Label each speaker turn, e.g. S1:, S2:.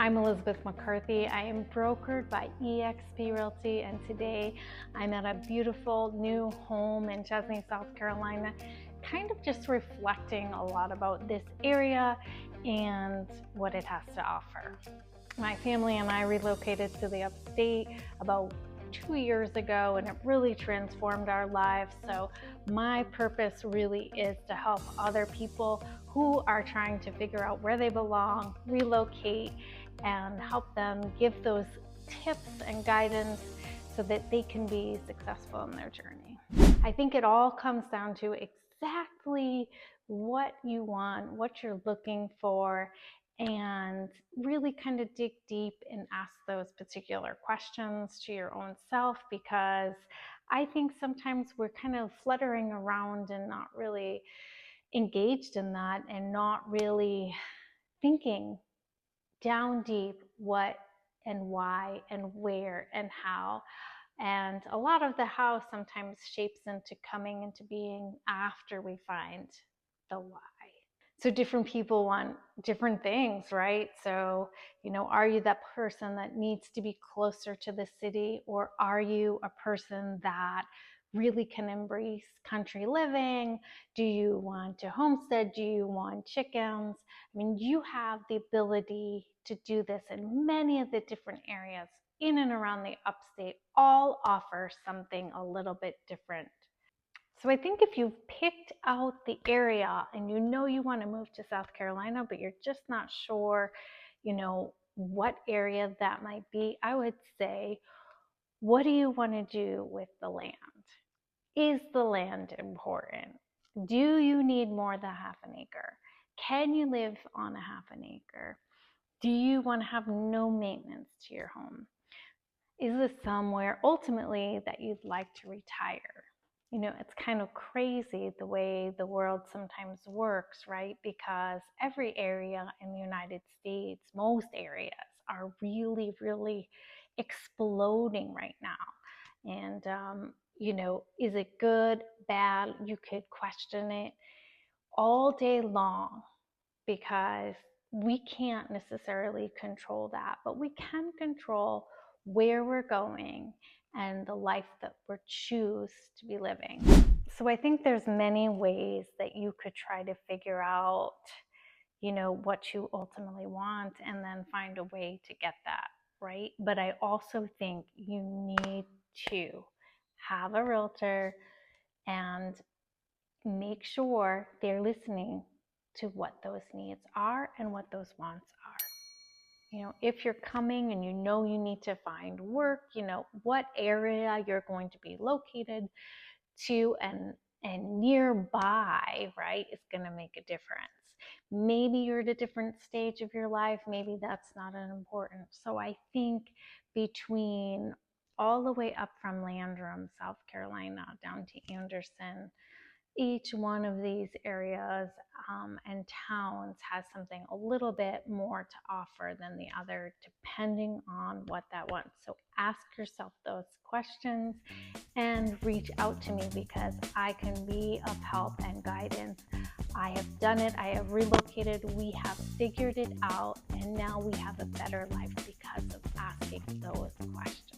S1: I'm Elizabeth McCarthy. I am brokered by eXp Realty, and today I'm at a beautiful new home in Chesney, South Carolina, kind of just reflecting a lot about this area and what it has to offer. My family and I relocated to the upstate about 2 years ago, and it really transformed our lives. So my purpose really is to help other people who are trying to figure out where they belong, relocate, and help them give those tips and guidance so that they can be successful in their journey. I think it all comes down to exactly what you want, what you're looking for, and really kind of dig deep and ask those particular questions to your own self, because I think sometimes we're kind of fluttering around and not really engaged in that, and not really thinking down deep what and why and where and how. And a lot of the how sometimes shapes into coming into being after we find the why. So different people want different things, right? So, are you that person that needs to be closer to the city, or are you a person that really can embrace country living? Do you want to homestead? Do you want chickens? I mean, you have the ability to do this in many of the different areas in and around the upstate. All offer something a little bit different. So I think if you've picked out the area and you want to move to South Carolina, but you're just not sure, what area that might be, I would say, what do you want to do with the land? Is the land important? Do you need more than half an acre? Can you live on a half an acre? Do you want to have no maintenance to your home? Is this somewhere ultimately that you'd like to retire? It's kind of crazy the way the world sometimes works, right? Because every area in the United States, most areas are really, really exploding right now. And, is it good, bad? You could question it all day long, because we can't necessarily control that, but we can control where we're going and the life that we choose to be living. So I think there's many ways that you could try to figure out, what you ultimately want, and then find a way to get that, right? But I also think you need to have a realtor and make sure they're listening to what those needs are and what those wants are. If you're coming and you need to find work, what area you're going to be located to, and nearby, right, is going to make a difference. Maybe you're at a different stage of your life, maybe that's not as important. So I think between all the way up from Landrum, South Carolina, down to Anderson, each one of these areas and towns has something a little bit more to offer than the other, depending on what that wants. So ask yourself those questions and reach out to me, because I can be of help and guidance. I have done it. I have relocated. We have figured it out, and now we have a better life because of asking those questions.